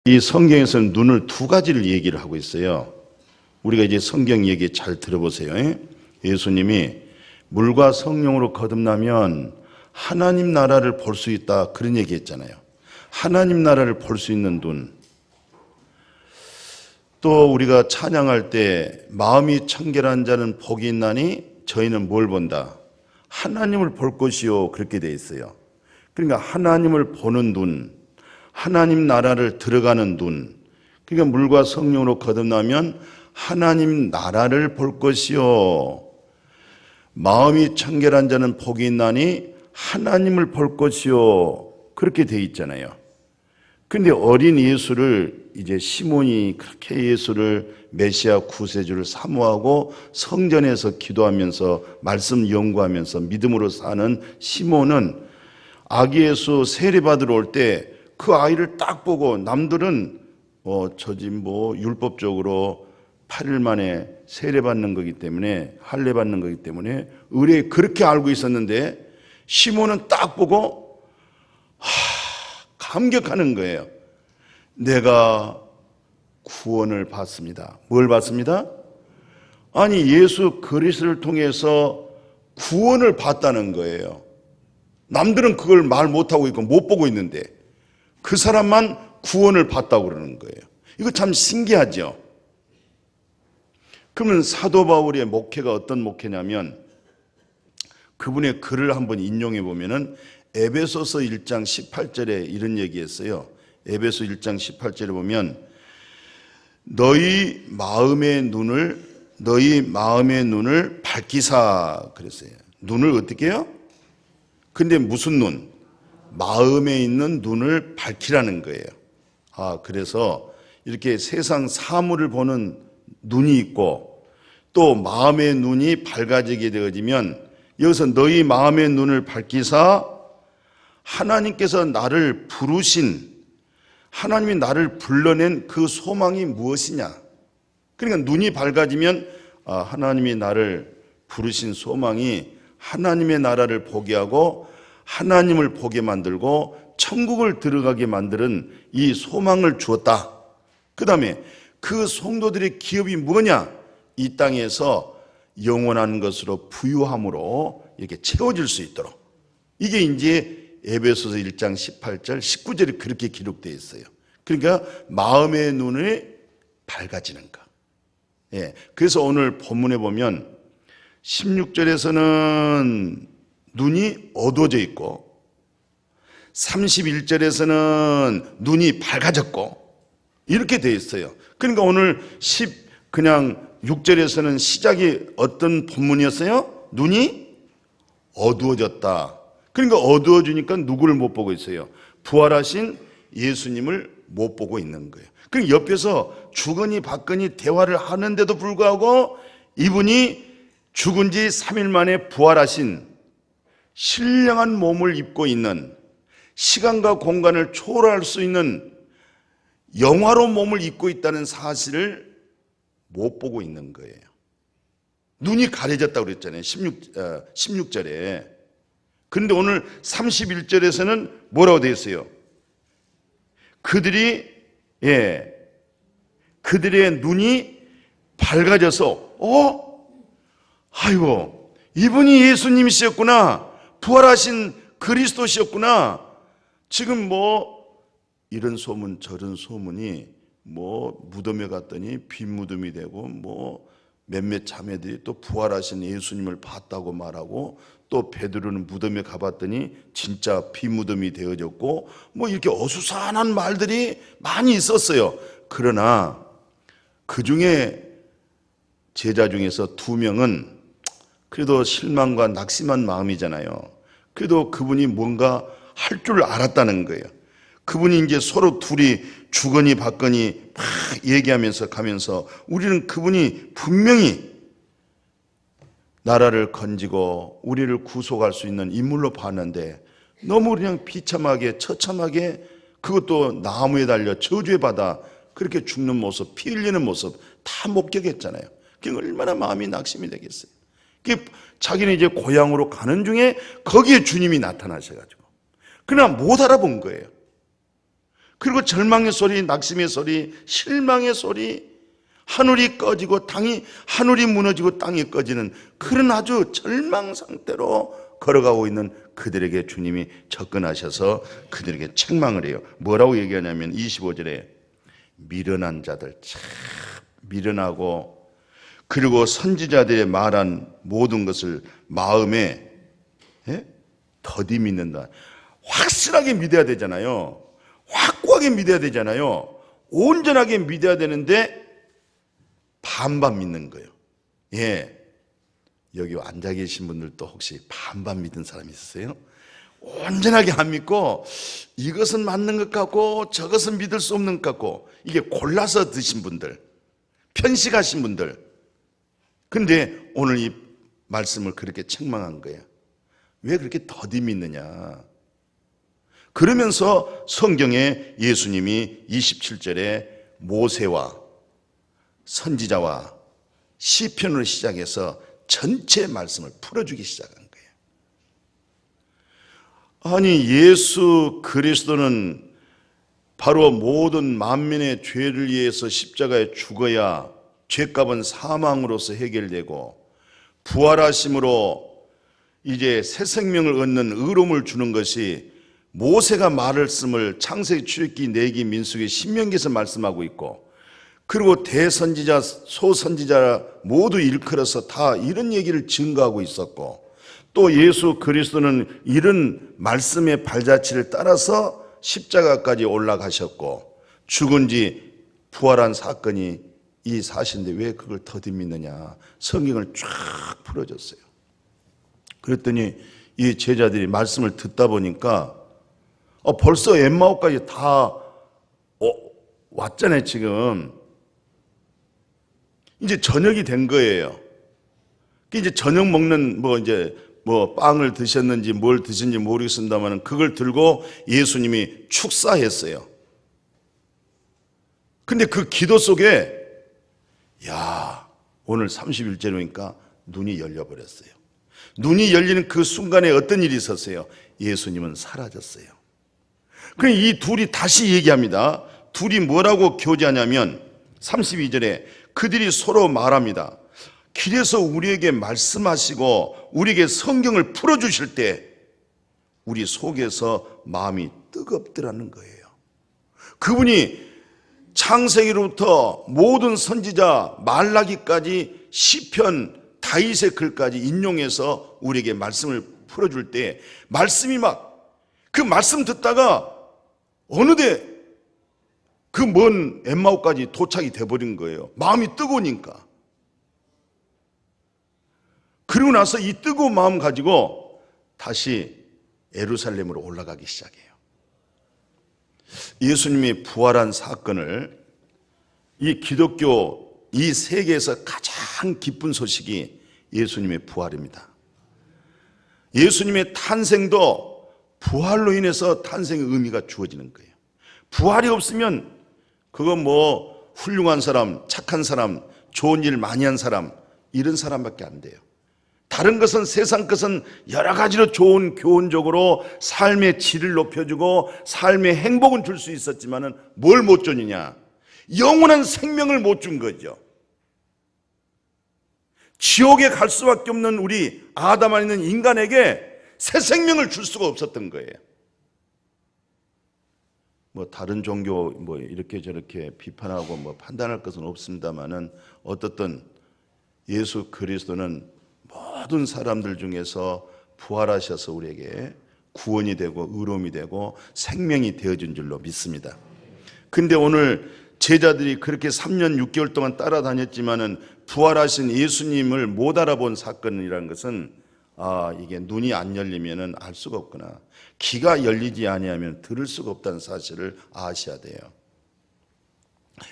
이 성경에서는 눈을 두 가지를 얘기를 하고 있어요. 우리가 이제 성경 얘기 잘 들어보세요. 예수님이 물과 성령으로 거듭나면 하나님 나라를 볼 수 있다, 그런 얘기 했잖아요. 하나님 나라를 볼 수 있는 눈. 또 우리가 찬양할 때 마음이 청결한 자는 복이 있나니 저희는 뭘 본다? 하나님을 볼 것이요, 그렇게 돼 있어요. 그러니까 하나님을 보는 눈, 하나님 나라를 들어가는 눈. 그러니까 물과 성령으로 거듭나면 하나님 나라를 볼 것이요, 마음이 청결한 자는 복이 있나니 하나님을 볼 것이요, 그렇게 돼 있잖아요. 근데 어린 예수를 이제 시몬이 그렇게 예수를 메시아 구세주를 사모하고 성전에서 기도하면서 말씀 연구하면서 믿음으로 사는 시몬은 아기 예수 세례받으러 올 때 그 아이를 딱 보고, 남들은 율법적으로 8일 만에 세례받는 거기 때문에, 할례 받는 거기 때문에 의례 그렇게 알고 있었는데 시몬은 딱 보고 감격하는 거예요. 내가 구원을 받습니다. 뭘 받습니다? 아니, 예수 그리스도를 통해서 구원을 받다는 거예요. 남들은 그걸 말 못하고 있고 못 보고 있는데 그 사람만 구원을 받다고 그러는 거예요. 이거 참 신기하죠. 그러면 사도 바울의 목회가 어떤 목회냐면, 그분의 글을 한번 인용해 보면은 에베소서 1장 18절에 이런 얘기했어요. 에베소 1장 18절에 보면 너희 마음의 눈을 밝히사 그랬어요. 눈을 어떻게 해요? 근데 무슨 눈? 마음에 있는 눈을 밝히라는 거예요. 그래서 이렇게 세상 사물을 보는 눈이 있고 또 마음의 눈이 밝아지게 되어지면, 여기서 너희 마음의 눈을 밝히사 하나님께서 나를 부르신, 하나님이 나를 불러낸 그 소망이 무엇이냐. 그러니까 눈이 밝아지면 하나님이 나를 부르신 소망이 하나님의 나라를 보게 하고 하나님을 보게 만들고 천국을 들어가게 만드는 이 소망을 주었다. 그 다음에 그 성도들의 기업이 뭐냐? 이 땅에서 영원한 것으로 부유함으로 이렇게 채워질 수 있도록. 이게 이제 에베소서 1장 18절 19절에 그렇게 기록되어 있어요. 그러니까 마음의 눈이 밝아지는 거. 그래서 오늘 본문에 보면 16절에서는 눈이 어두워져 있고 31절에서는 눈이 밝아졌고 이렇게 되어 있어요. 그러니까 오늘 6절에서는 시작이 어떤 본문이었어요? 눈이 어두워졌다. 그러니까 어두워지니까 누구를 못 보고 있어요? 부활하신 예수님을 못 보고 있는 거예요. 그러니까 옆에서 주거니 받거니 대화를 하는데도 불구하고 이분이 죽은 지 3일 만에 부활하신 신령한 몸을 입고 있는, 시간과 공간을 초월할 수 있는 영화로운 몸을 입고 있다는 사실을 못 보고 있는 거예요. 눈이 가려졌다고 그랬잖아요. 16절에. 그런데 오늘 31절에서는 뭐라고 되어 있어요? 그들의 눈이 밝아져서 아이고, 이분이 예수님이셨구나, 부활하신 그리스도셨구나. 지금 이런 소문 저런 소문이 무덤에 갔더니 빈 무덤이 되고 몇몇 자매들이 또 부활하신 예수님을 봤다고 말하고, 또 베드로는 무덤에 가봤더니 진짜 빈 무덤이 되어졌고 이렇게 어수선한 말들이 많이 있었어요. 그러나 그 중에 제자 중에서 2명은 그래도 실망과 낙심한 마음이잖아요. 그래도 그분이 뭔가 할 줄 알았다는 거예요. 그분이 이제 서로 둘이 주거니 받거니 막 얘기하면서 가면서 우리는 그분이 분명히 나라를 건지고 우리를 구속할 수 있는 인물로 봤는데 너무 그냥 비참하게 처참하게, 그것도 나무에 달려 저주에 받아 그렇게 죽는 모습, 피 흘리는 모습 다 목격했잖아요. 그게 얼마나 마음이 낙심이 되겠어요. 자기는 이제 고향으로 가는 중에 거기에 주님이 나타나셔가지고, 그러나 못 알아본 거예요. 그리고 절망의 소리, 낙심의 소리, 실망의 소리, 하늘이 꺼지고 하늘이 무너지고 땅이 꺼지는 그런 아주 절망 상태로 걸어가고 있는 그들에게 주님이 접근하셔서 그들에게 책망을 해요. 뭐라고 얘기하냐면 25절에 미련한 자들, 참 미련하고, 그리고 선지자들의 말한 모든 것을 마음에 더디 믿는다. 확실하게 믿어야 되잖아요. 확고하게 믿어야 되잖아요. 온전하게 믿어야 되는데 반반 믿는 거예요. 여기 앉아 계신 분들도 혹시 반반 믿은 사람 있으세요? 온전하게 안 믿고 이것은 맞는 것 같고 저것은 믿을 수 없는 것 같고, 이게 골라서 드신 분들, 편식하신 분들. 근데 오늘 이 말씀을 그렇게 책망한 거예요. 왜 그렇게 더디 믿느냐? 그러면서 성경에 예수님이 27절에 모세와 선지자와 시편으로 시작해서 전체 말씀을 풀어주기 시작한 거예요. 아니, 예수 그리스도는 바로 모든 만민의 죄를 위해서 십자가에 죽어야 죄값은 사망으로서 해결되고, 부활하심으로 이제 새 생명을 얻는 의로움을 주는 것이 모세가 말씀을 창세기, 출애굽기, 레위기, 민수기, 신명기에서 말씀하고 있고, 그리고 대선지자, 소선지자 모두 일컬어서 다 이런 얘기를 증거하고 있었고, 또 예수 그리스도는 이런 말씀의 발자취를 따라서 십자가까지 올라가셨고, 죽은 지 부활한 사건이 이 사실인데 왜 그걸 더디 믿느냐? 성경을 쫙 풀어줬어요. 그랬더니 이 제자들이 말씀을 듣다 보니까 벌써 엠마오까지 다 왔잖아요. 지금 이제 저녁이 된 거예요. 이제 저녁 먹는 빵을 드셨는지 뭘 드셨는지 모르겠습니다만 그걸 들고 예수님이 축사했어요. 근데 그 기도 속에 오늘 31절이니까 눈이 열려버렸어요. 눈이 열리는 그 순간에 어떤 일이 있었어요? 예수님은 사라졌어요. 그럼 이 둘이 다시 얘기합니다. 둘이 뭐라고 교제하냐면 32절에 그들이 서로 말합니다. 길에서 우리에게 말씀하시고 우리에게 성경을 풀어주실 때 우리 속에서 마음이 뜨겁더라는 거예요. 그분이 창세기로부터 모든 선지자 말라기까지 시편 다윗의 글까지 인용해서 우리에게 말씀을 풀어줄 때 말씀이 그 말씀 듣다가 어느새 그 먼 엠마오까지 도착이 돼버린 거예요. 마음이 뜨거우니까. 그리고 나서 이 뜨거운 마음 가지고 다시 예루살렘으로 올라가기 시작해요. 예수님이 부활한 사건을, 이 기독교 이 세계에서 가장 기쁜 소식이 예수님의 부활입니다. 예수님의 탄생도 부활로 인해서 탄생의 의미가 주어지는 거예요. 부활이 없으면 그건 훌륭한 사람, 착한 사람, 좋은 일 많이 한 사람, 이런 사람밖에 안 돼요. 다른 것은, 세상 것은 여러 가지로 좋은, 교훈적으로 삶의 질을 높여주고 삶의 행복은 줄 수 있었지만은 뭘 못 주느냐? 영원한 생명을 못 준 거죠. 지옥에 갈 수밖에 없는 우리 아담 안에 있는 인간에게 새 생명을 줄 수가 없었던 거예요. 다른 종교 이렇게 저렇게 비판하고 판단할 것은 없습니다만은 어떻든 예수 그리스도는 모든 사람들 중에서 부활하셔서 우리에게 구원이 되고 의로움이 되고 생명이 되어준 줄로 믿습니다. 근데 오늘 제자들이 그렇게 3년 6개월 동안 따라다녔지만은 부활하신 예수님을 못 알아본 사건이라는 것은 이게 눈이 안 열리면은 알 수가 없구나. 귀가 열리지 아니하면 들을 수가 없다는 사실을 아셔야 돼요.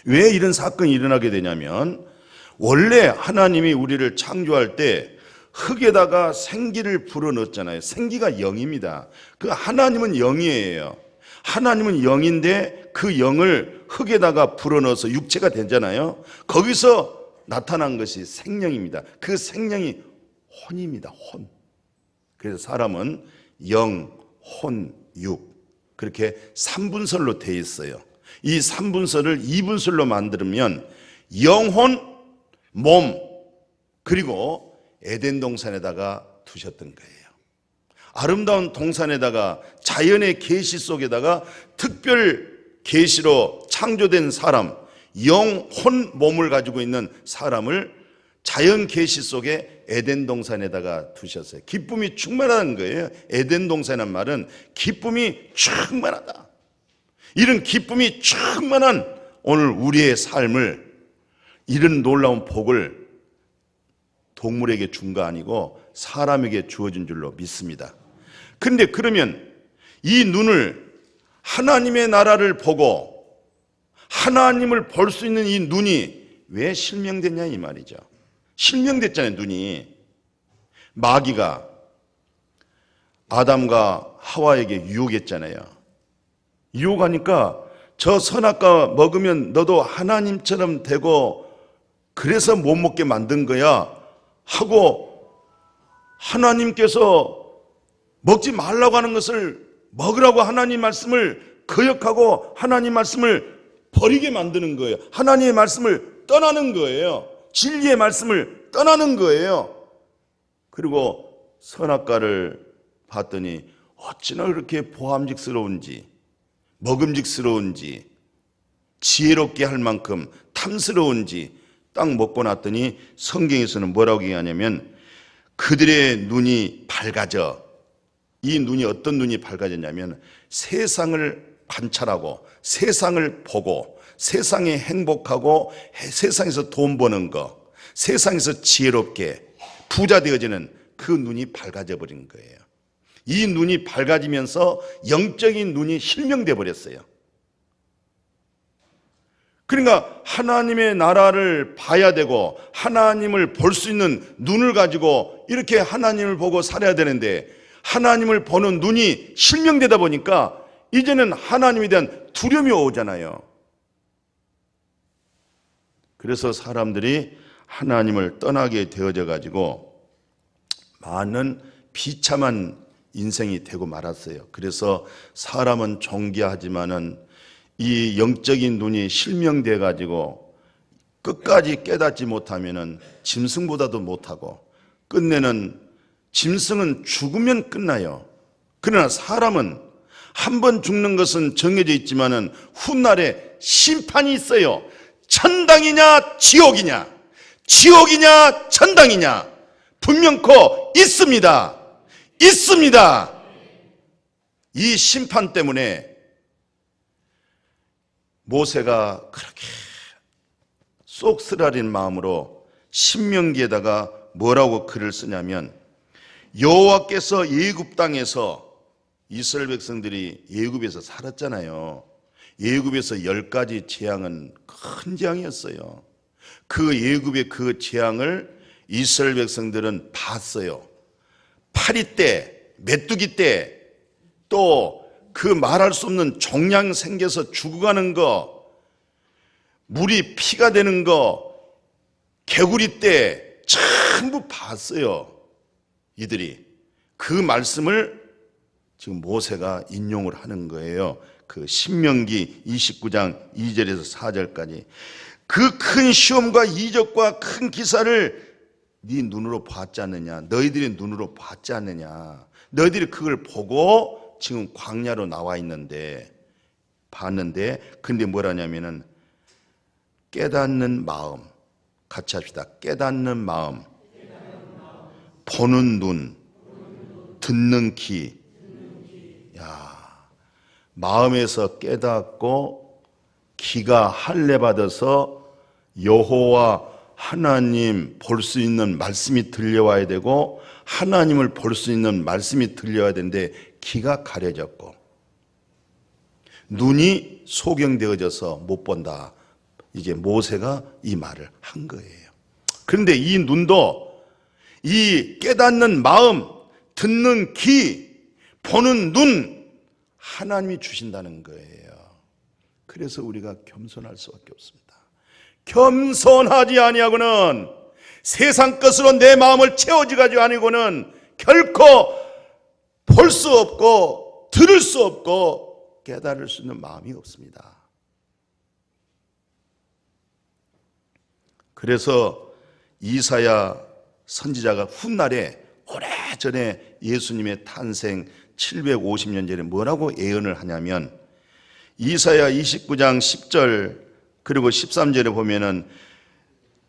왜 이런 사건이 일어나게 되냐면 원래 하나님이 우리를 창조할 때 흙에다가 생기를 불어넣었잖아요. 생기가 영입니다. 그 하나님은 영이에요. 하나님은 영인데 그 영을 흙에다가 불어넣어서 육체가 되잖아요. 거기서 나타난 것이 생명입니다. 그 생명이 혼입니다. 혼. 그래서 사람은 영, 혼, 육. 그렇게 3분설로 되어 있어요. 이 3분설을 2분설로 만들면 영혼, 몸, 그리고 에덴 동산에다가 두셨던 거예요. 아름다운 동산에다가 자연의 계시 속에다가 특별 계시로 창조된 사람, 영혼, 몸을 가지고 있는 사람을 자연 계시 속에 에덴 동산에다가 두셨어요. 기쁨이 충만한 거예요. 에덴 동산이라는 말은 기쁨이 충만하다. 이런 기쁨이 충만한 오늘 우리의 삶을, 이런 놀라운 복을 동물에게 준 거 아니고 사람에게 주어진 줄로 믿습니다. 그런데 그러면 이 눈을, 하나님의 나라를 보고 하나님을 볼 수 있는 이 눈이 왜 실명됐냐 이 말이죠. 실명됐잖아요. 눈이. 마귀가 아담과 하와에게 유혹했잖아요. 유혹하니까 저 선악과 먹으면 너도 하나님처럼 되고 그래서 못 먹게 만든 거야 하고, 하나님께서 먹지 말라고 하는 것을 먹으라고 하나님 말씀을 거역하고 하나님 말씀을 버리게 만드는 거예요. 하나님의 말씀을 떠나는 거예요. 진리의 말씀을 떠나는 거예요. 그리고 선악과를 봤더니 어찌나 그렇게 보암직스러운지, 먹음직스러운지, 지혜롭게 할 만큼 탐스러운지 딱 먹고 났더니 성경에서는 뭐라고 얘기하냐면 그들의 눈이 밝아져. 이 눈이 어떤 눈이 밝아졌냐면 세상을 관찰하고 세상을 보고 세상에 행복하고 세상에서 돈 버는 거, 세상에서 지혜롭게 부자 되어지는 그 눈이 밝아져 버린 거예요. 이 눈이 밝아지면서 영적인 눈이 실명돼 버렸어요. 그러니까 하나님의 나라를 봐야 되고 하나님을 볼 수 있는 눈을 가지고 이렇게 하나님을 보고 살아야 되는데, 하나님을 보는 눈이 실명되다 보니까 이제는 하나님에 대한 두려움이 오잖아요. 그래서 사람들이 하나님을 떠나게 되어져 가지고 많은 비참한 인생이 되고 말았어요. 그래서 사람은 존귀하지만은 이 영적인 눈이 실명돼 가지고 끝까지 깨닫지 못하면은 짐승보다도 못하고, 끝내는 짐승은 죽으면 끝나요. 그러나 사람은 한 번 죽는 것은 정해져 있지만은 훗날에 심판이 있어요. 천당이냐 지옥이냐, 지옥이냐 천당이냐 분명코 있습니다. 있습니다. 이 심판 때문에 모세가 그렇게 쏙쓰라린 마음으로 신명기에다가 뭐라고 글을 쓰냐면, 여호와께서 애굽 땅에서, 이스라엘 백성들이 애굽에서 살았잖아요. 애굽에서 10가지 재앙은 큰 재앙이었어요. 그 애굽의 그 재앙을 이스라엘 백성들은 봤어요. 파리 때, 메뚜기 때, 또 그 말할 수 없는 종양 생겨서 죽어가는 거, 물이 피가 되는 거, 개구리 때 전부 봤어요. 이들이 그 말씀을 지금 모세가 인용을 하는 거예요. 그 신명기 29장 2절에서 4절까지 그 큰 시험과 이적과 큰 기사를 네 눈으로 봤지 않느냐, 너희들이 눈으로 봤지 않느냐, 너희들이 그걸 보고 지금 광야로 나와 있는데, 봤는데, 근데 뭐라냐면은 깨닫는 마음, 같이 합시다. 깨닫는 마음, 보는 눈, 듣는 귀. 야, 마음에서 깨닫고 귀가 할례 받아서 여호와 하나님 볼 수 있는 말씀이 들려와야 되고, 하나님을 볼 수 있는 말씀이 들려야 되는데 귀가 가려졌고 눈이 소경되어져서 못 본다. 이제 모세가 이 말을 한 거예요. 그런데 이 눈도, 이 깨닫는 마음, 듣는 귀, 보는 눈, 하나님이 주신다는 거예요. 그래서 우리가 겸손할 수밖에 없습니다. 겸손하지 아니하고는, 세상 것으로 내 마음을 채워지가지고 아니고는 결코 볼 수 없고 들을 수 없고 깨달을 수 있는 마음이 없습니다. 그래서 이사야 선지자가 훗날에 오래전에 예수님의 탄생 750년 전에 뭐라고 예언을 하냐면, 이사야 29장 10절 그리고 13절에 보면은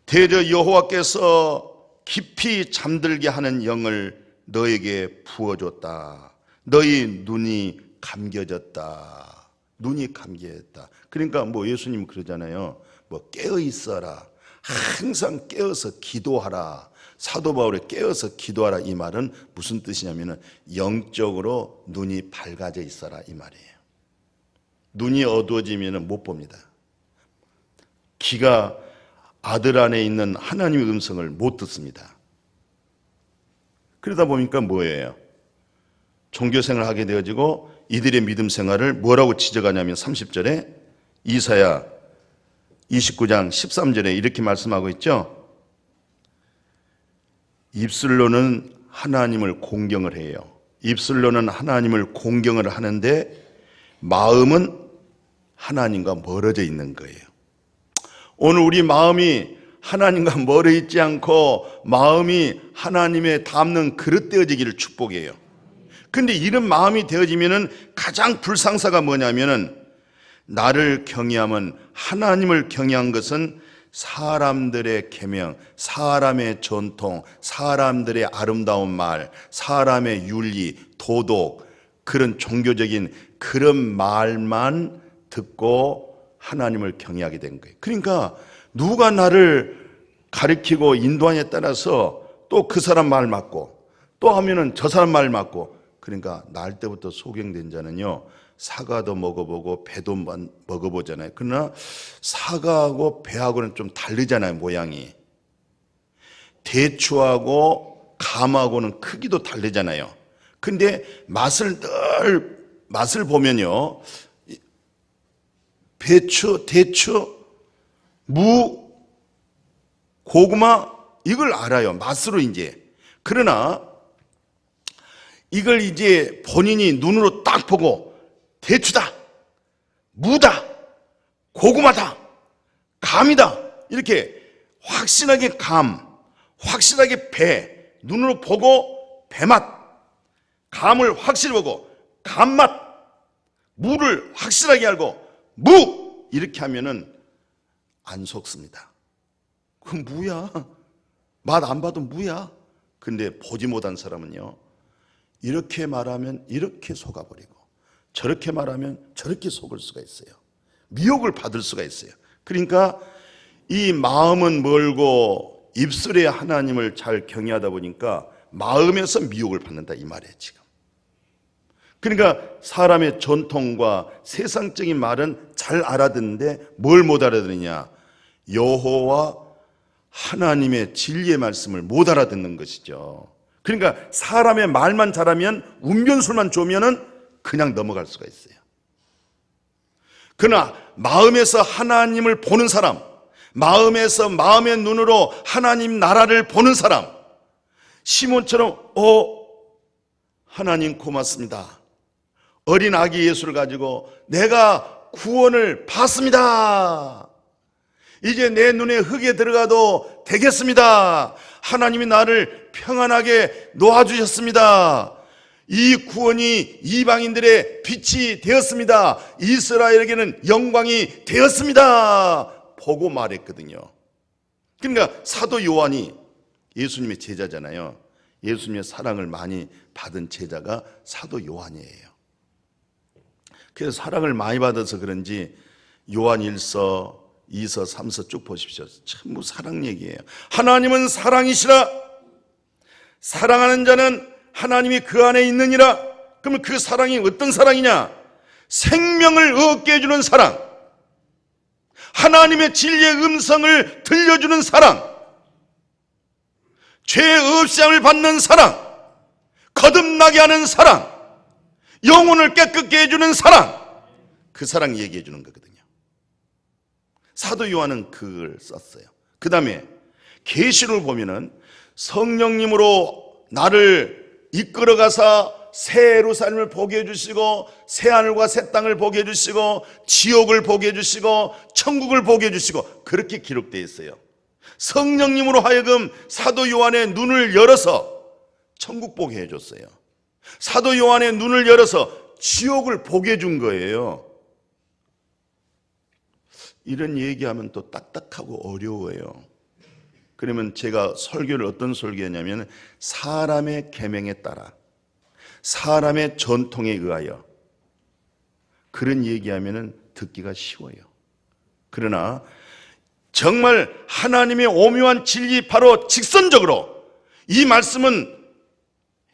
대저 여호와께서 깊이 잠들게 하는 영을 너에게 부어줬다. 너희 눈이 감겨졌다. 눈이 감겨졌다. 그러니까 뭐 예수님 그러잖아요. 뭐 깨어 있어라. 항상 깨어서 기도하라. 사도 바울의 깨어서 기도하라 이 말은 무슨 뜻이냐면은 영적으로 눈이 밝아져 있어라 이 말이에요. 눈이 어두워지면은 못 봅니다. 귀가 아들 안에 있는 하나님의 음성을 못 듣습니다. 그러다 보니까 뭐예요? 종교생활을 하게 되어지고 이들의 믿음 생활을 뭐라고 지적하냐면 30절에 이사야 29장 13절에 이렇게 말씀하고 있죠. 입술로는 하나님을 공경을 해요. 입술로는 하나님을 공경을 하는데 마음은 하나님과 멀어져 있는 거예요. 오늘 우리 마음이 하나님과 멀어 있지 않고 마음이 하나님의 담는 그릇 되어지기를 축복해요. 근데 이런 마음이 되어지면은 가장 불상사가 뭐냐면은 나를 경외하면, 하나님을 경외한 것은 사람들의 계명, 사람의 전통, 사람들의 아름다운 말, 사람의 윤리, 도덕, 그런 종교적인 그런 말만 듣고 하나님을 경외하게 된 거예요. 그러니까 누가 나를 가리키고 인도하냐에 따라서 또 그 사람 말 맞고 또 하면은 저 사람 말 맞고, 그러니까 날 때부터 소경된 자는요 사과도 먹어보고 배도 먹어보잖아요. 그러나 사과하고 배하고는 좀 다르잖아요, 모양이. 대추하고 감하고는 크기도 다르잖아요. 근데 맛을 보면요, 배추, 대추, 무, 고구마 이걸 알아요, 맛으로 이제. 그러나 이걸 이제 본인이 눈으로 딱 보고 대추다, 무다, 고구마다, 감이다 이렇게 확실하게 확실하게 배, 눈으로 보고 배맛, 감을 확실히 보고 감맛, 무를 확실하게 알고 무 이렇게 하면은 안 속습니다. 그건 무야. 맛 안 봐도 무야. 근데 보지 못한 사람은요, 이렇게 말하면 이렇게 속아버리고 저렇게 말하면 저렇게 속을 수가 있어요. 미혹을 받을 수가 있어요. 그러니까 이 마음은 멀고 입술에 하나님을 잘 경외하다 보니까 마음에서 미혹을 받는다 이 말이에요 지금. 그러니까 사람의 전통과 세상적인 말은 잘 알아듣는데 뭘 못 알아듣느냐? 여호와 하나님의 진리의 말씀을 못 알아듣는 것이죠. 그러니까 사람의 말만 잘하면, 운변술만 좋으면은 그냥 넘어갈 수가 있어요. 그러나 마음에서 하나님을 보는 사람, 마음에서 마음의 눈으로 하나님 나라를 보는 사람, 시몬처럼 하나님 고맙습니다. 어린 아기 예수를 가지고 내가 구원을 받습니다. 이제 내 눈에 흙에 들어가도 되겠습니다. 하나님이 나를 평안하게 놓아주셨습니다. 이 구원이 이방인들의 빛이 되었습니다. 이스라엘에게는 영광이 되었습니다. 보고 말했거든요. 그러니까 사도 요한이 예수님의 제자잖아요. 예수님의 사랑을 많이 받은 제자가 사도 요한이에요. 그래서 사랑을 많이 받아서 그런지 요한 1서, 2서, 3서 쭉 보십시오. 전부 사랑 얘기예요. 하나님은 사랑이시라. 사랑하는 자는 하나님이 그 안에 있느니라. 그러면 그 사랑이 어떤 사랑이냐? 생명을 얻게 해주는 사랑, 하나님의 진리의 음성을 들려주는 사랑, 죄 없이 함을 받는 사랑, 거듭나게 하는 사랑, 영혼을 깨끗게 해주는 사랑, 그 사랑 얘기해 주는 거거든요. 사도 요한은 그걸 썼어요. 그 다음에 계시록을 보면은 성령님으로 나를 이끌어가사 새 예루살렘을 보게 해주시고 새 하늘과 새 땅을 보게 해주시고 지옥을 보게 해주시고 천국을 보게 해주시고 그렇게 기록되어 있어요. 성령님으로 하여금 사도 요한의 눈을 열어서 천국 보게 해줬어요. 사도 요한의 눈을 열어서 지옥을 보게 해준 거예요. 이런 얘기하면 또 딱딱하고 어려워요. 그러면 제가 설교를 어떤 설교했냐면 사람의 계명에 따라 사람의 전통에 의하여 그런 얘기하면 듣기가 쉬워요. 그러나 정말 하나님의 오묘한 진리 바로 직선적으로 이 말씀은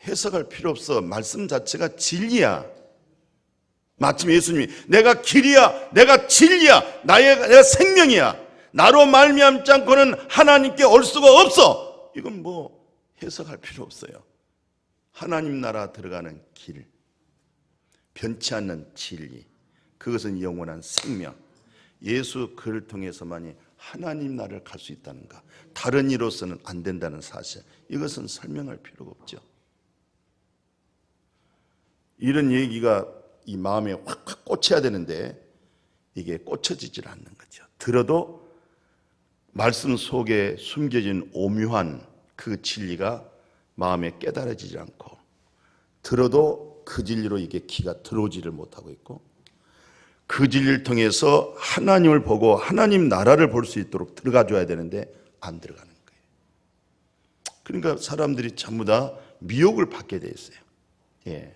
해석할 필요 없어. 말씀 자체가 진리야. 마침 예수님이 내가 길이야, 내가 진리야, 내가 생명이야, 나로 말미암지 않고는 하나님께 올 수가 없어. 이건 뭐 해석할 필요 없어요. 하나님 나라 들어가는 길, 변치 않는 진리, 그것은 영원한 생명. 예수 그를 통해서만이 하나님 나라를 갈 수 있다는가, 다른 이로서는 안 된다는 사실, 이것은 설명할 필요가 없죠. 이런 얘기가 이 마음에 확 꽂혀야 되는데 이게 꽂혀지질 않는 거죠. 들어도 말씀 속에 숨겨진 오묘한 그 진리가 마음에 깨달아지지 않고, 들어도 그 진리로 이게 귀가 들어오지를 못하고 있고, 그 진리를 통해서 하나님을 보고 하나님 나라를 볼 수 있도록 들어가줘야 되는데 안 들어가는 거예요. 그러니까 사람들이 전부 다 미혹을 받게 돼 있어요. 예.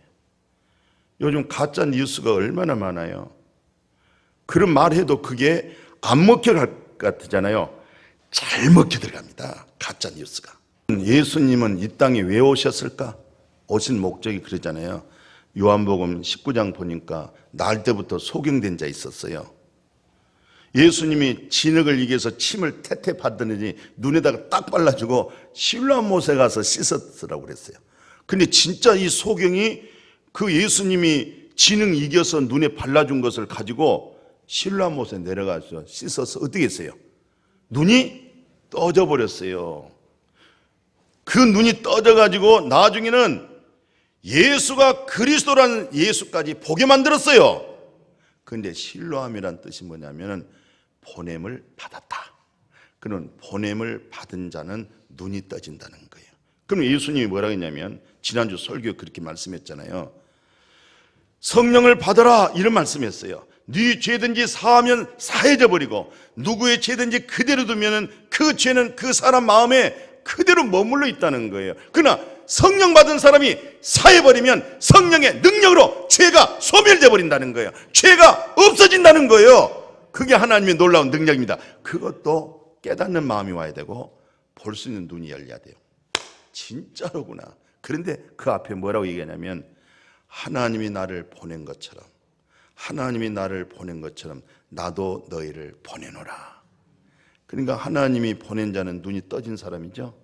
요즘 가짜 뉴스가 얼마나 많아요. 그런 말해도 그게 안 먹혀갈 것 같잖아요. 잘 먹혀 들어갑니다. 가짜 뉴스가. 예수님은 이 땅에 왜 오셨을까? 오신 목적이 그러잖아요. 요한복음 19장 보니까 날 때부터 소경된 자 있었어요. 예수님이 진흙을 이겨서 침을 태태 받더니 눈에다가 딱 발라주고 실로암못에 가서 씻었으라고 그랬어요. 근데 진짜 이 소경이 그 예수님이 진흙 이겨서 눈에 발라준 것을 가지고 실로암못에 내려가서 씻어서 어떻게 했어요? 눈이 떠져 버렸어요. 그 눈이 떠져 가지고 나중에는 예수가 그리스도라는 예수까지 보게 만들었어요. 그런데 실로암이란 뜻이 뭐냐면 보냄을 받았다. 그는 보냄을 받은 자는 눈이 떠진다는 거예요. 그럼 예수님이 뭐라고 했냐면 지난주 설교 그렇게 말씀했잖아요. 성령을 받아라 이런 말씀했어요. 네 죄든지 사하면 사해져 버리고 누구의 죄든지 그대로 두면은 그 죄는 그 사람 마음에 그대로 머물러 있다는 거예요. 그러나 성령 받은 사람이 사해버리면 성령의 능력으로 죄가 소멸돼 버린다는 거예요. 죄가 없어진다는 거예요. 그게 하나님의 놀라운 능력입니다. 그것도 깨닫는 마음이 와야 되고 볼 수 있는 눈이 열려야 돼요. 진짜로구나. 그런데 그 앞에 뭐라고 얘기하냐면 하나님이 나를 보낸 것처럼, 하나님이 나를 보낸 것처럼 나도 너희를 보내노라. 그러니까 하나님이 보낸 자는 눈이 떠진 사람이죠.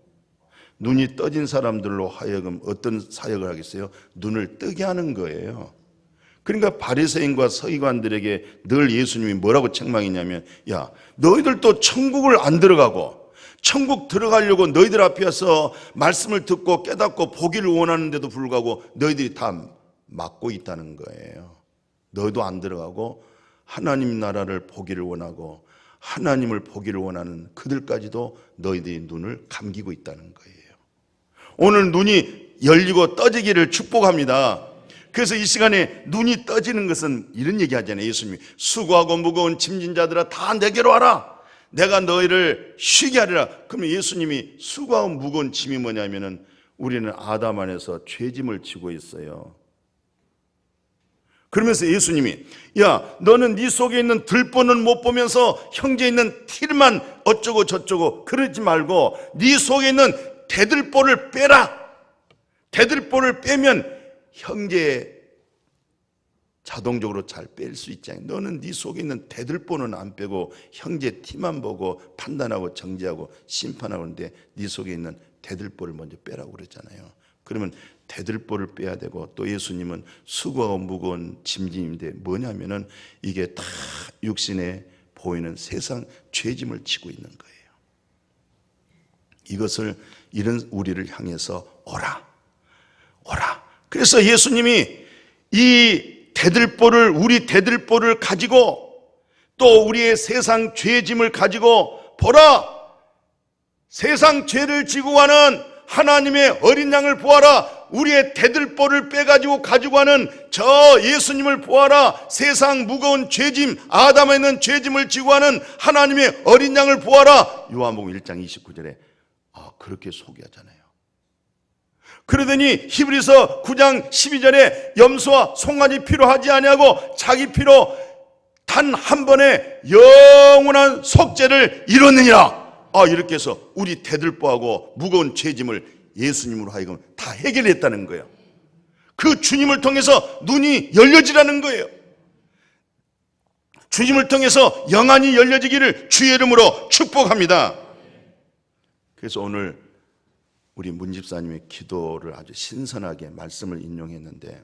눈이 떠진 사람들로 하여금 어떤 사역을 하겠어요? 눈을 뜨게 하는 거예요. 그러니까 바리새인과 서기관들에게 늘 예수님이 뭐라고 책망했냐면, 야, 너희들도 천국을 안 들어가고 천국 들어가려고 너희들 앞에 와서 말씀을 듣고 깨닫고 보기를 원하는데도 불구하고 너희들이 다 막고 있다는 거예요. 너희도 안 들어가고 하나님 나라를 보기를 원하고 하나님을 보기를 원하는 그들까지도 너희들이 눈을 감기고 있다는 거예요. 오늘 눈이 열리고 떠지기를 축복합니다. 그래서 이 시간에 눈이 떠지는 것은 이런 얘기 하잖아요. 예수님이 수고하고 무거운 짐진 자들아 다 내게로 와라. 내가 너희를 쉬게 하리라. 그러면 예수님이 수고하고 무거운 짐이 뭐냐면은 우리는 아담 안에서 죄짐을 지고 있어요. 그러면서 예수님이 야, 너는 네 속에 있는 들보는 못 보면서 형제 있는 티만 어쩌고 저쩌고 그러지 말고 네 속에 있는 대들보를 빼라. 대들보를 빼면 형제 자동적으로 잘 뺄 수 있지 않냐. 너는 네 속에 있는 대들보는 안 빼고 형제 티만 보고 판단하고 정죄하고 심판하고 하는데 네 속에 있는 대들보를 먼저 빼라고 그러잖아요. 그러면 대들보를 빼야 되고 또 예수님은 수고하고 무거운 짐진인데 뭐냐면은 이게 다 육신에 보이는 세상 죄짐을 지고 있는 거예요. 이것을 이런 우리를 향해서 오라. 오라. 그래서 예수님이 이 대들보를, 우리 대들보를 가지고 또 우리의 세상 죄짐을 가지고 보라, 세상 죄를 지고 가는 하나님의 어린 양을 보아라. 우리의 대들보를 빼가지고 가지고 가는 저 예수님을 보아라. 세상 무거운 죄짐, 아담에 있는 죄짐을 지고 가는 하나님의 어린 양을 보아라. 요한복음 1장 29절에 그렇게 소개하잖아요. 그러더니 히브리서 9장 12절에 염소와 송아지 피로 하지 아니하고 자기 피로 단 한 번에 영원한 속죄를 이뤘느니라. 이렇게 해서 우리 대들보하고 무거운 죄짐을 예수님으로 하여금 다 해결했다는 거예요. 그 주님을 통해서 눈이 열려지라는 거예요. 주님을 통해서 영안이 열려지기를 주의 이름으로 축복합니다. 그래서 오늘 우리 문 집사님의 기도를 아주 신선하게 말씀을 인용했는데,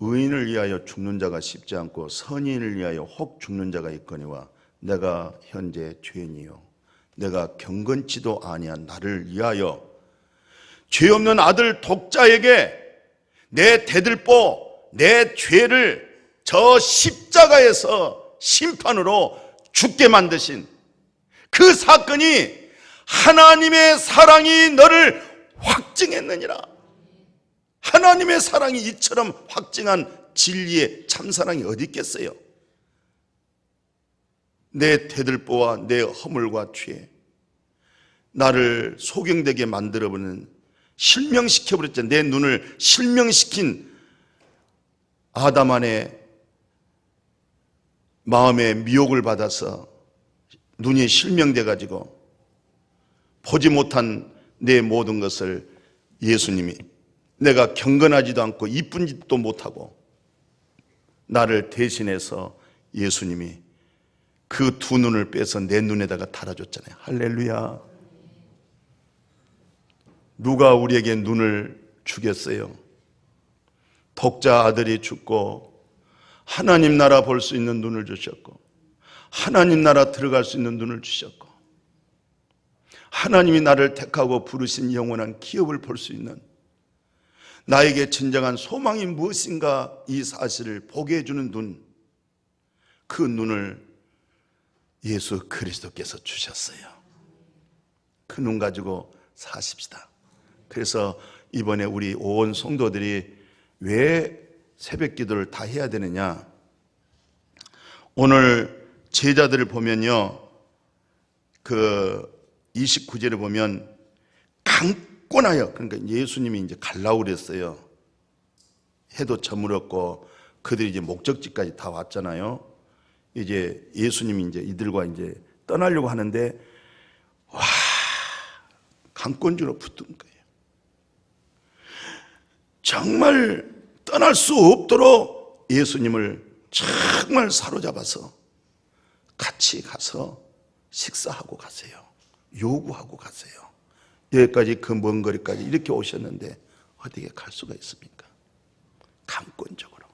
의인을 위하여 죽는 자가 쉽지 않고 선인을 위하여 혹 죽는 자가 있거니와 내가 현재 죄인이요 내가 경건치도 아니한 나를 위하여 죄 없는 아들 독자에게 내 대들보, 내 죄를 저 십자가에서 심판으로 죽게 만드신 그 사건이 하나님의 사랑이 너를 확증했느니라. 하나님의 사랑이 이처럼 확증한 진리의 참사랑이 어디 있겠어요? 내 대들보와 내 허물과 죄, 나를 소경되게 만들어버리는, 실명시켜버렸잖아요. 내 눈을 실명시킨 아담 안에 마음의 미혹을 받아서 눈이 실명돼가지고 보지 못한 내 모든 것을 예수님이, 내가 경건하지도 않고 이쁜 짓도 못하고 나를 대신해서 예수님이 그 두 눈을 빼서 내 눈에다가 달아줬잖아요. 할렐루야. 누가 우리에게 눈을 주겠어요? 독자 아들이 죽고 하나님 나라 볼 수 있는 눈을 주셨고, 하나님 나라 들어갈 수 있는 눈을 주셨고, 하나님이 나를 택하고 부르신 영원한 기업을 볼 수 있는, 나에게 진정한 소망이 무엇인가 이 사실을 보게 해주는 눈, 그 눈을 예수 그리스도께서 주셨어요. 그 눈 가지고 사십시다. 그래서 이번에 우리 온 성도들이 왜 새벽 기도를 다 해야 되느냐, 오늘 제자들을 보면요, 그 29절에 보면 강권하여, 그러니까 예수님이 이제 가려고 그랬어요. 해도 저물었고 그들이 이제 목적지까지 다 왔잖아요. 이제 예수님이 이제 이들과 이제 떠나려고 하는데 강권주로 붙은 거예요. 정말 떠날 수 없도록 예수님을 정말 사로잡아서 같이 가서 식사하고 가세요. 요구하고 가세요. 여기까지 그 먼 거리까지 이렇게 오셨는데 어떻게 갈 수가 있습니까? 강권적으로.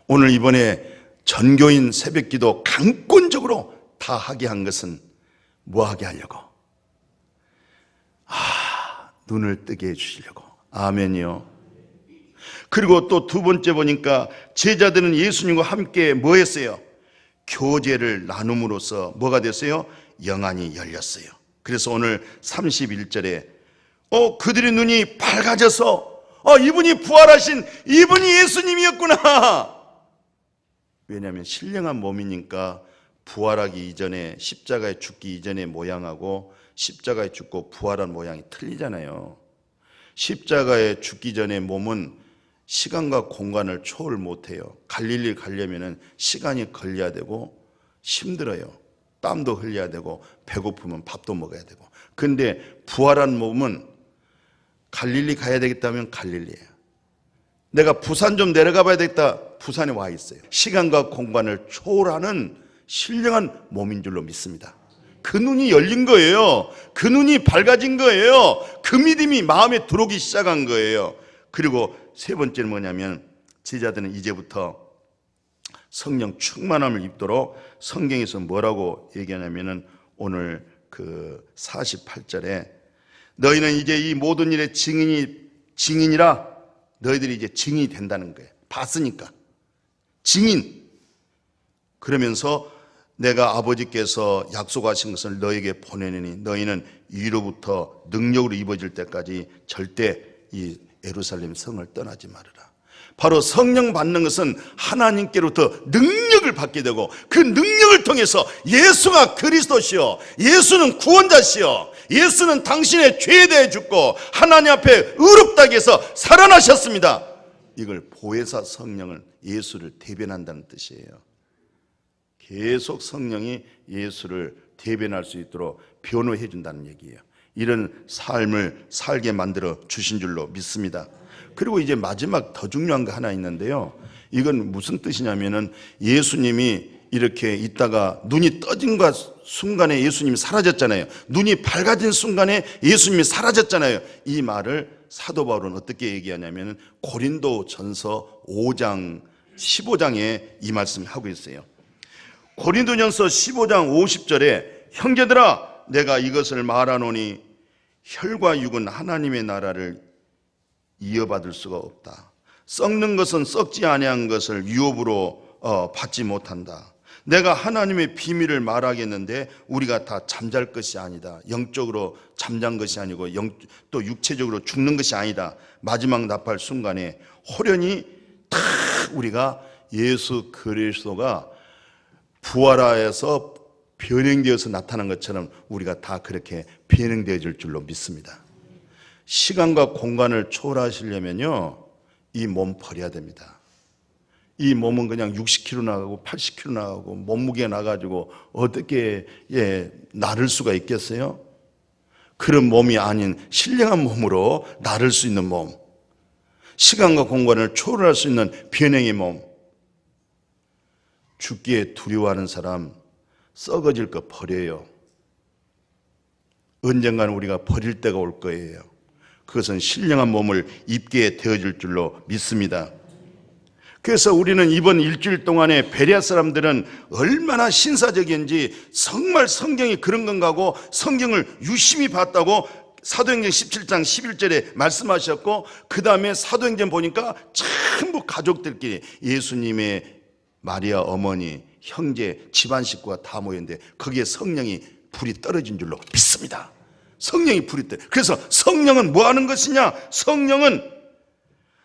오늘 이번에 전교인 새벽기도 강권적으로 다 하게 한 것은 뭐 하게 하려고? 눈을 뜨게 해주시려고. 아멘이요. 그리고 또 두 번째 보니까 제자들은 예수님과 함께 뭐 했어요? 교제를 나눔으로써 뭐가 됐어요? 영안이 열렸어요. 그래서 오늘 31절에 그들의 눈이 밝아져서 이분이 부활하신 이분이 예수님이었구나. 왜냐하면 신령한 몸이니까 부활하기 이전에, 십자가에 죽기 이전의 모양하고 십자가에 죽고 부활한 모양이 틀리잖아요. 십자가에 죽기 전에 몸은 시간과 공간을 초월 못해요. 갈릴리 가려면 시간이 걸려야 되고 힘들어요. 땀도 흘려야 되고 배고프면 밥도 먹어야 되고. 근데 부활한 몸은 갈릴리 가야 되겠다면 갈릴리예요. 내가 부산 좀 내려가 봐야 되겠다, 부산에 와 있어요. 시간과 공간을 초월하는 신령한 몸인 줄로 믿습니다. 그 눈이 열린 거예요. 그 눈이 밝아진 거예요. 그 믿음이 마음에 들어오기 시작한 거예요. 그리고 세 번째는 뭐냐면 제자들은 이제부터 성령 충만함을 입도록 성경에서 뭐라고 얘기하냐면은 오늘 그 48절에 너희는 이제 이 모든 일의 증인이 증인이라 너희들이 이제 증인이 된다는 거예요. 봤으니까. 증인. 그러면서 내가 아버지께서 약속하신 것을 너에게 보내느니 너희는 위로부터 능력으로 입어질 때까지 절대 이 예루살렘 성을 떠나지 말으라. 바로 성령 받는 것은 하나님께로부터 능력을 받게 되고 그 능력을 통해서 예수가 그리스도시요, 예수는 구원자시요, 예수는 당신의 죄에 대해 죽고 하나님 앞에 의롭다게 해서 살아나셨습니다. 이걸 보혜사 성령을, 예수를 대변한다는 뜻이에요. 계속 성령이 예수를 대변할 수 있도록 변호해 준다는 얘기예요. 이런 삶을 살게 만들어 주신 줄로 믿습니다. 그리고 이제 마지막 더 중요한 거 하나 있는데요. 이건 무슨 뜻이냐면은 예수님이 이렇게 있다가 눈이 떠진 순간에 예수님이 사라졌잖아요. 눈이 밝아진 순간에 예수님이 사라졌잖아요. 이 말을 사도 바울은 어떻게 얘기하냐면은 고린도전서 5장 15장에 이 말씀을 하고 있어요. 고린도전서 15장 50절에 형제들아 내가 이것을 말하노니 혈과 육은 하나님의 나라를 이어받을 수가 없다. 썩는 것은 썩지 아니한 것을 유업으로 받지 못한다. 내가 하나님의 비밀을 말하겠는데 우리가 다 잠잘 것이 아니다. 영적으로 잠잔 것이 아니고 또 육체적으로 죽는 것이 아니다. 마지막 나팔 순간에 호련히 다 우리가 예수 그리스도가 부활하여서 변형되어서 나타난 것처럼 우리가 다 그렇게 변형되어질 줄로 믿습니다. 시간과 공간을 초월하시려면요, 이 몸 버려야 됩니다. 이 몸은 그냥 60kg 나가고 80kg 나가고 몸무게 나가지고 어떻게 나를 수가 있겠어요? 그런 몸이 아닌 신령한 몸으로 나를 수 있는 몸, 시간과 공간을 초월할 수 있는 변형의 몸. 죽기에 두려워하는 사람 썩어질 거 버려요. 언젠가는 우리가 버릴 때가 올 거예요. 그것은 신령한 몸을 입게 되어질 줄로 믿습니다. 그래서 우리는 이번 일주일 동안에 베레아 사람들은 얼마나 신사적인지 정말 성경이 그런 건가 하고 성경을 유심히 봤다고 사도행전 17장 11절에 말씀하셨고, 그 다음에 사도행전 보니까 전부 가족들끼리 예수님의 마리아 어머니, 형제, 집안 식구가 다 모였는데 거기에 성령이 불이 떨어진 줄로 믿습니다. 성령이 불이 떨어져. 그래서 성령은 뭐 하는 것이냐? 성령은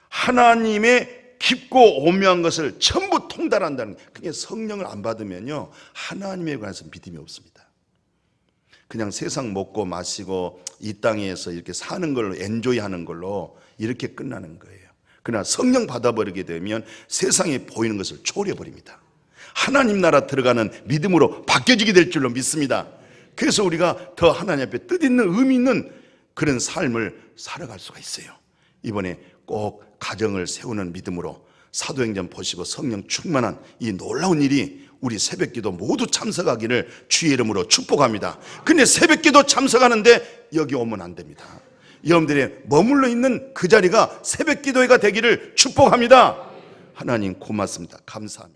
하나님의 깊고 오묘한 것을 전부 통달한다는 거예요. 그게 성령을 안 받으면요, 하나님에 관해서 믿음이 없습니다. 그냥 세상 먹고 마시고 이 땅에서 이렇게 사는 걸로, 엔조이하는 걸로 이렇게 끝나는 거예요. 그러나 성령 받아버리게 되면 세상에 보이는 것을 초월해버립니다. 하나님 나라 들어가는 믿음으로 바뀌어지게 될 줄로 믿습니다. 그래서 우리가 더 하나님 앞에 뜻있는 의미 있는 그런 삶을 살아갈 수가 있어요. 이번에 꼭 가정을 세우는 믿음으로 사도행전 보시고 성령 충만한 이 놀라운 일이 우리 새벽기도 모두 참석하기를 주의 이름으로 축복합니다. 근데 새벽기도 참석하는데 여기 오면 안 됩니다. 여러분들이 머물러 있는 그 자리가 새벽기도회가 되기를 축복합니다. 하나님 고맙습니다. 감사합니다.